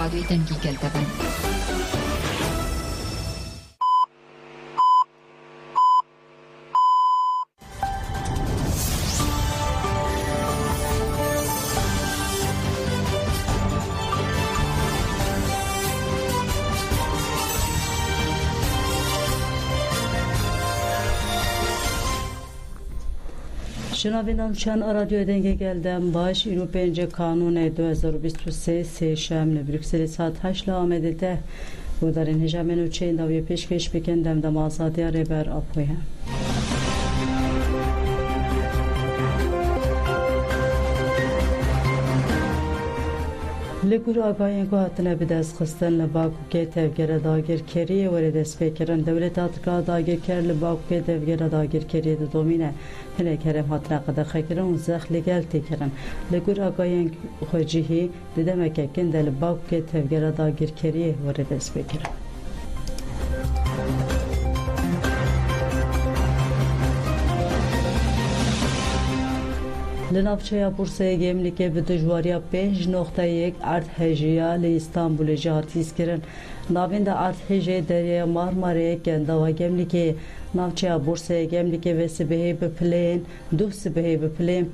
رادیوی دنگی گلدبن شنوندگان چند رادیو دنگی گلدم باش اینو پنج قانون 2023 سه شمل بروکسل ساعت 8 آمده ده و در این هجمه نوچه داوی پیشکش بکندم دم آزادی ربر آپویه لگور آگاهی که هاتنه به دست خستن لباکو که تفگیر داگیر کریه وری دست بکرن دولت آتکا داگیر کر لباکو که تفگیر داگیر کریه دو دومینه هنه کرم هاتنه قده خیکرن و زخ لگل تکرن لگور آگاهی خوجیهی دیدم که کنده لباکو که تفگیر داگیر کریه وری دست بکرن لنافچه بورسه گملیکه به دجواریا 5.1 ارت هجیا لی استانبول جهاتیز کرن ناوین دا ارت هجی دریا مارماره کنده و گملیکه نافچه بورسه گملیکه و سبهی به پلین دو سبهی به پلین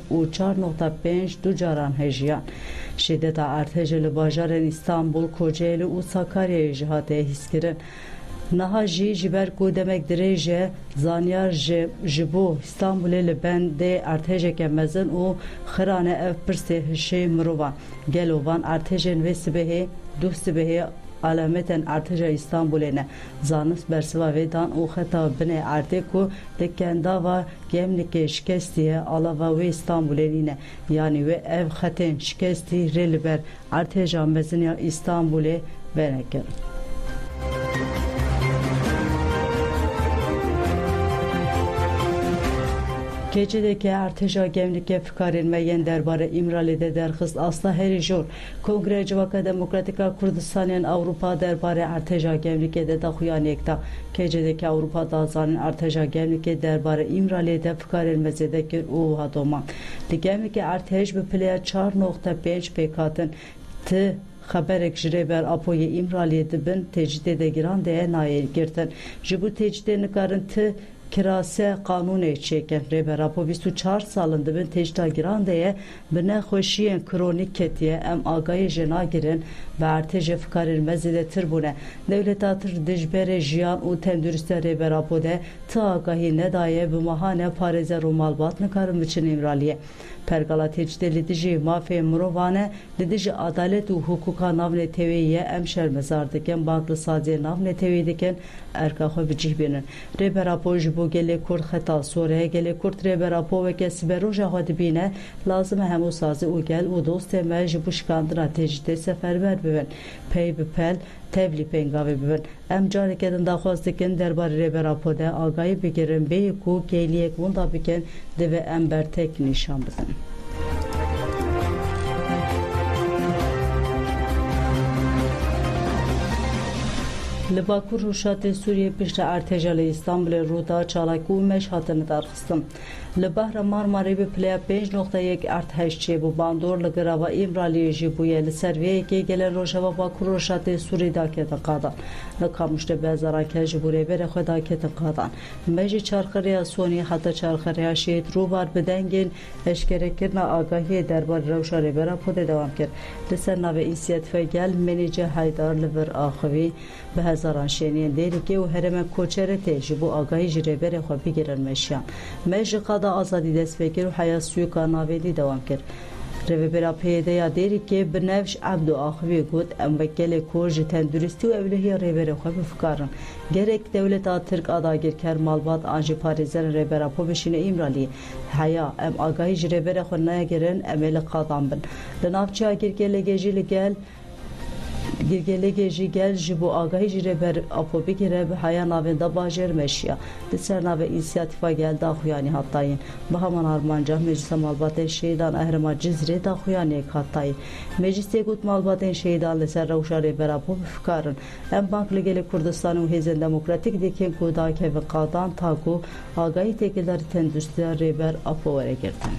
5.1 و 4.5 دو جاران هجیان شدت ارت هجی لباجارن استانبول کوچهلی و ساکاریای جهاته هیز کرن نها جبر کو demek درجه زانیار جبو استانبول لبنده ارتش کمزن و خرانه اف پرسه شی مروان گلوان ارتشن و سبه دوست به علامتن ارتش استانبول نه زانس برسوا ودان او خطا بنه ارتکو دکندا و gemlik şikestiye alava ve İstanbul'e yani ve ev xaten şikesti relber arteja mezniya İstanbul'e beneker. Gecedeki arteja gemlike fikarilmeyen derbare İmrali'de derxist asla her jor Kongre Civaka Demokratika Kürdistan'ın Avrupa derbare arteja gemlike de daxuyan ekta gecedeki Avrupa dazanın arteja gemlike derbare İmrali'de fikarilmezedeki o hadoma gemlike artej bir player 4.5 pekatın t خبرک جری بر اپوی İmrali'ye dibin tecide de giran de nail girtin jibu tecide nikarin t kirase kanunu çeken reber apo 24 salında ben tecida giran de bine xoşiyen kronik ketiye em agayı jena girin ve arteje fikarir mezide tirbune devlet atır dijbere jiyan u tendürüste reber apo de ta agahi ne daye bu mahane pareze rumalbat nikarin biçin İmrali'ye pergala tecide lidiji mafi murovane lidiji adalet u hukuka navne teviye emşer mezardeken banklı saziye navne teviyedeken erkaxo bicih binin reber apo jibo gele kurd xeta Suriye gele kurd reber apo ve kesiberoja hodibine lazım hemu sazi u gel u dost me jibo şikandına tecide seferber bibin pey bipel tevli pengavi bibin em carekedin daxwazdikin derbari reber apo de agayı bigirin beyi ku geyliyek bunda biken deve ember tek nişan bizin. لباکو روشات سوریه پیش ارتجال استانبول رودا چالاکو مش هاتن درخستم لبهر مارماری به پلیا 5.1 ارتش چه بو باندور لگراوا İmraliye jibuye لسرویه که گله روشوا باکو روشات سوری دا که تقادان لکامشته بازارا که جبوره بره خدا که تقادان مجی چارخریا سونی حتی چارخریا شید رو بار بدنگین اشکره کرنا آگاهی دربار روشاره برا پوده دوام کرد لسر ناو اینسیاتفه گل منیجه هایدار لبر آخوی به هزاران شینین دیری که و هرمه کوچره تیجی بو آگاهی جره بره خو بگیرن مشیان مجی قدا آزادی دست فکر و حیات سوی کارناویدی دوام کرد روی برا پیده یا دیری که بنفش عبد و آخوی گود ام وکل کورج تندرستی و اولهی روی بره خو بفکارن gerek devlet Türk adagir ker malbat anji parizer rebera po bişine İmrali haya em agahi rebera xonaya giren emeli qadam bin lenavçı agir gele gejili gel Girgelege jî gel ji bo agahî jî re ber apo bigire bi haya navên da bajêr meşiya di ser navê înisiyatîfa gel daxuyanî hatayîn bi heman armanca Meclisa Malbatên Şehîdan Ehrema Cizrê daxuyaniyek hatayî meclisê got malbatên şehîdan li ser rewşa rêber apo bifikarin em bank li gelê Kurdistanê û hêzên demokratîk dikin ku dakevin qadan ta ku agahî têkildarî tenduristiya rêber apo weregirtin.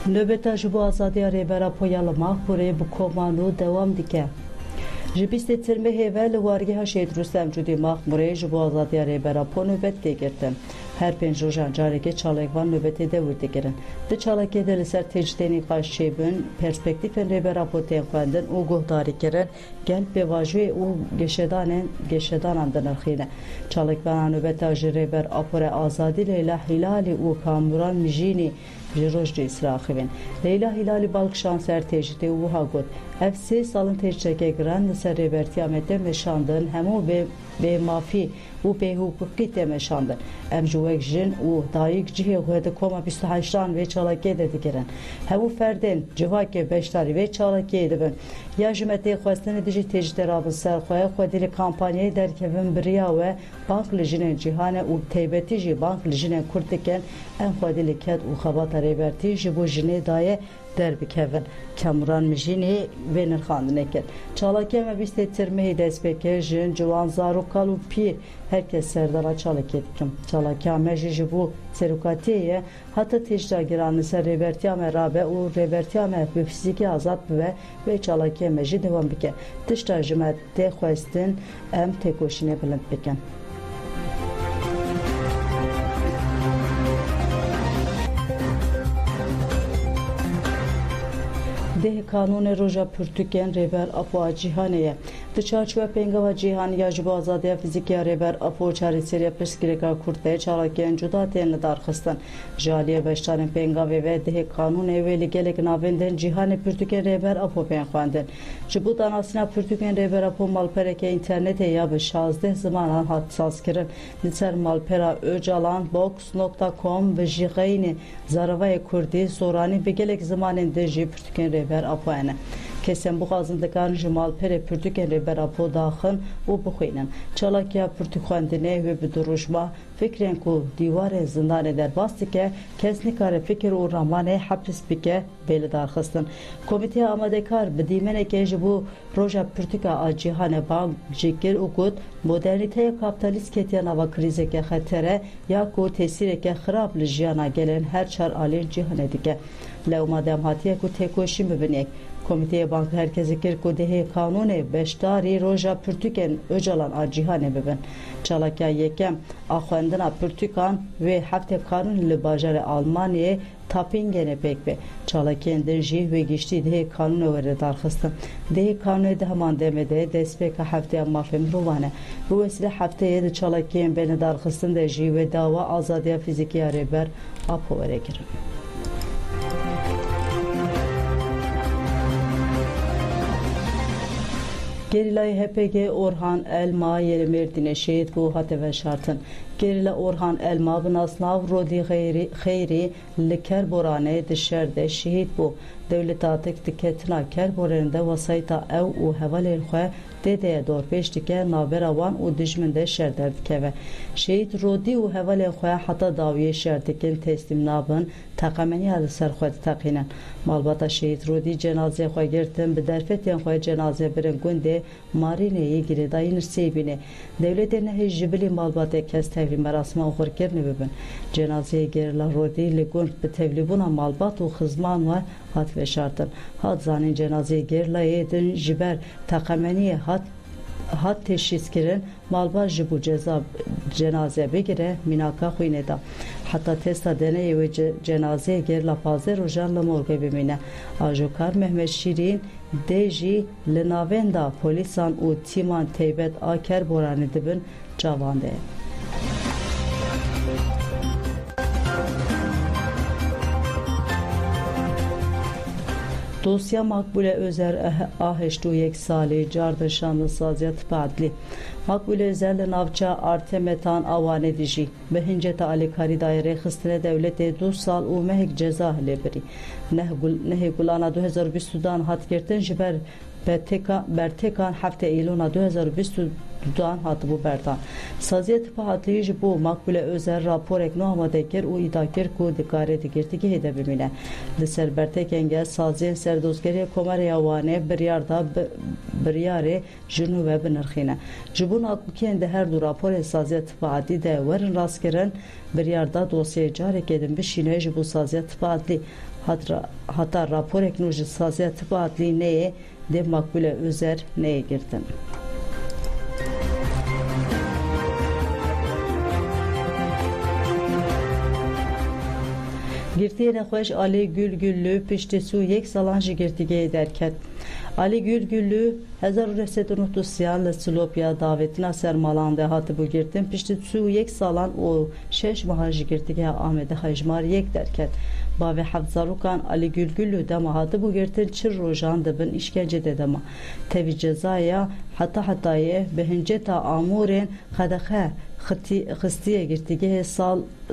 Nöbeta ji bo azadiya rêbera Poya li Maxpûrê bi komandû dewam dike. Ji bîstê tirmehê ve li wargeha Şehîd Rûstem Cudî Maxmûrê ji bo azadiya rêbera Po nöbet tê girtin. Her pênc rojan carekê çalekvan nöbetê de wir dikirin. Di çalekê de li ser tecdênî xweş çêbûn, perspektîfên rêbera Po tên xwendin û guhdarî kirin, gel pêvajoyê û geşedanan dinirxîne. Çalekvana nöbeta ji rêber Apo re Azadî Leyla Hilalî û Kamuran Mijînî ji roj de îsraxivin. Leyla Hilalî balkşan ser tecdê û wiha got. Ev sê salin tecdeke giran li ser rêbertiya me tê meşandin hemû bêmafî û bêhukukî tê meşandin. Em ji wek jin û dayîk cihê xwe di koma 28 vê çalakê de digirin. Hemû ferdên civakê beşdarî vê çalakiyê dibin. Ya ji me tê xwestinê dijî tecdê rabin ser xwe, xwe dilê kampanyayê derkevin biriya we bank li jinên cîhanê û taybetî jî bank li jinên Kurd dikin em xwe dilê ket û xebata rêbertî ji bo jinê daye derbikevin. Kamuran Mijînê vê nirxandinê kir. Çalakiya me bîstê tirmehê dest pê kir jin ciwan zarokal û pîr herkes serdana çalakê dikin. Çalakiya me jî ji bo serokatiyê ye heta tecda giran li ser rêbertiya me rabe û rêbertiya me bi fîzîkî azad bibe vê çalakiya me jî dewam bike. Tişta ji me tê xwestin em têkoşînê bilind bikin. Deh kanûnê roja pirtûkên rêber Apo a cîhanê ye. Di çarçoya pêngava cîhaniya ji bo azadiya fîzîkî ya rêber Apo û çarêseriya pirsgirêka Kurd de çalakiyên cuda tên li darxistin. Ji aliyê beşdarên pêngavê ve dehê kanûnê wê li gelek navên din cîhanê pirtûkên rêber Apo tên xwendin. Ji bo danasîna pirtûkên rêber Apo malpereke înternetê ya bi 16 zimanan hat sazkirin. Li ser malpera Öcalan box.com ve ji xeyînê zaravayê Kurdî soranî bi gelek zimanên din jî pirtûkên rêber Apo hene. Kesên bixwazin dikarin ji malperê pirtûkên rêber Apo daxin û bixwînin. Çalakiya pirtûkxwendinê wê bi dirojma fikrên ku dîwarên zindanê derbas dike, kes nikare fikir û ramanê hepis bike bê li darxistin. Komîteya amadekar bi dîmenekê ji bo roja pirtûka a cîhanê bang jî kir û got modernîteya kapitalîst ketiya nava krîzeke xetere ya ku tesîreke xirab li jiyana gelên her çar aliyên cîhanê dike. Lewma dem hatiye ku têkoşîn bibinêk. Komiteye bank herkesi kir ku dehê kanûnê beşdarî roja pirtûkên Öcalan a cîhanê bibin. Çalakiya yekem a xwendina pirtûkan wê heftê kanûnê li bajarê Almanyayê tapîngenê pêk be. Çalakiyên din jî wê giştî dehê kanûnê were darxistin. Dehê kanûnê di heman demê de destpêka hefteya mafê mirovan e. Bi wesîle hefteyê di çalakiyên bêne darxistin de jî wê dawa azadiya fîzîkî ya rêber Apo weregirin. Gerilayê HPG Orhan Elma yerê Mêrdînê şehîd bû hate veşartin. Gerîla Orhan Elma bi nasnav Rodî Xeyrî li Kerboranê di şer de şehîd bû. Dewleta tek diketina Kerboranê de wesayeta ew û hevalên xwe dêdeye dorpêş dike navbera wan û dijmin de şer derdikeve. Şehîd Rodî û hevalên xwe heta dawiyê şer dikin teslîm nabin teqemeniya li ser xwe diteqînin. Malbata Şehîd Rodî cenazeyê xwe girtin bi derfetên xwe cenazê birin gundê Marîneyê girêdayî Nirseyê bîne. Dewletê nehê ji bilî malbatê kes tevlî merasima xurkirinê bibin. Cenazeyê gerîla Rodî li gund bi tevlîbûna malbat û xizman we hat veşartin. Hat zanîn cenazeyê gerîlayê din ji ber teqemeniyê hat teşhiskirin malbat ji bo cenaze bigire mînaka xwînê da. Heta testa deneyê wê cenazeyê gerîla 15 rojan li morgê bimîne. Ajokar Mehmet Şîrîn dê jî li navên da polîsan û tîman taybet a Kerboranê dibin cavandê. Dosya Makbule Özer ahiştu yek sali cardışanlı saziyat padli. Makbule Özer'le navça artemetan avane dijî. Behinceta alikari daire xistine devlete 2 sal û mehek ceza lebirî. Nehê gulana 2022'dan hat girtin ji ber bertekan hafte Eylûna 2022'dan hatibû berdan. Saziya Tipa Hatlî ji bo Makbule Özer raporek nû amade kir û îda kir ku dikare digirtigihê de bimîne. Li ser bertekên gel saziyên serdozgeriya Komereya Wanê biryarê ji nû ve binirxîne. Ji bo nakukiyên de her du raporên Saziya Tipa Hatlî de werin rastkirin biryarda dosyayê carekê din bişîne ji bo Saziya Tipa Hatlî hata raporek nû ji Saziya Tipa Hatlî neyê de Makbule Özer neye girdin? Girtiye nexweş Ali Gülgüllü piştisû yek salan ji girtigehê derket. Ali Gülgüllü 1993 li Silopya davetina sermalan de hatibû girtin piştisû yek salan û 6 mehan ji girtigeha Amedê hejmar yek derket. Bavê hevzarokan Ali Gülgüllü dema hatibû girtin çir rojan dibin işkence de dema. Tevî cezaya hatayê bi hinceta amûrên xedexe xistiye girtigehê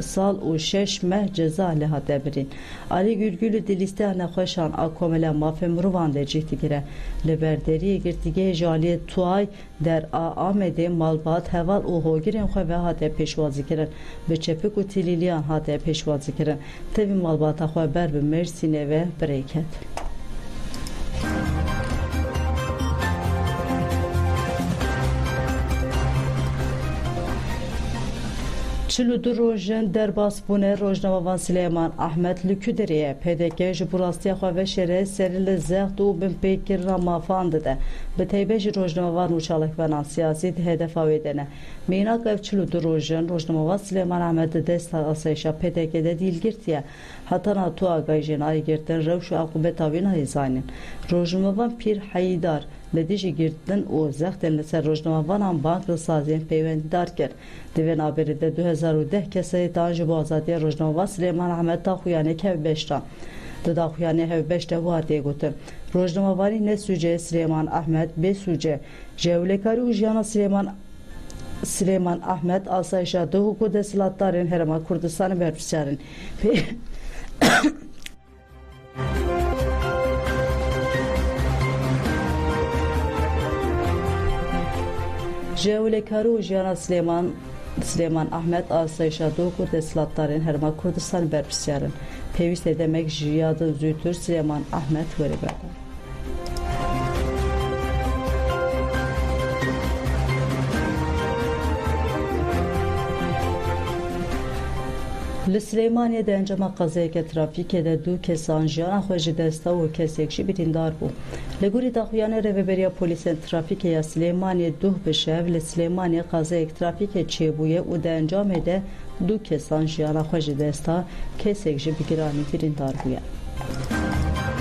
sal û 6 meh ceza li hate birîn. Ali Gülgüllü di lîsteya nexweşan a komela mafê mirovan de cih digire. Li berderiyê girtigehê jaliyê Tuay der a Amedê malbat heval û hogirên xwe ve hate pêşwazî kirin. Bi çepik û tîlîliyan hate pêşwazî kirin. Tevî malbata xwe ber bi Mêrsînê ve birêket. Çilû du rojên derbas bûne Rojnamevan Silêman Ahmed li Küderê PDK ji bo rastiya xwe veşêre serî li zext û binpêkirina mafan dide. Bi taybet jî rojnamevan û çalakvenan siyasî di hedefa wê de ne. Mînak ev çilû du rojên Rojnamevan Silêman Ahmed di desta asayişa PDK'de dîlgirtiye. Hatana tu agayjên ayê girtin rewş û aqubeta wî nayê zanîn. Rojnamevan Pîr Heyîdar li dijî girtin û zextên li ser rojnamevanan bank li saziyên peywendîdar kir. Di vê naberê de 2010 keseyê dan ji bo azadiya Rojnamevan Silêman Ahmed daxuyanê hevbeştan. Di daxuyanê hevbeş de wadiye gotin. Rojnamevanî ne sûce Silêman Ahmed bê sûce. Jewlekarî û jiyana Silêman Ahmed asayişa du hukûk desthilatdarên Herêma Kurdistanê berpirsîyarin. Jewlekarî û jiyana Silêman Ahmed asayişa du hukûk desthilatdarên Herêma Kurdistanê berpirsîyarin. Pêwîst e demek jiya di zûttir Silêman Ahmed were berdan. Li Silêmaniyê de encama qazayeke trafîkê de du kesan jiyana xwe ji desta û kesek jî birîndar bû. Li gorî daxuyanê rêveberiya polîsên trafîkê ya Silêmaniyê duh bi şev li Silêmaniyê qazayek trafîkê çêbûye û di encamê de du kesan jiyana xwe ji desta kesek jî bi giranî birîndar bûye.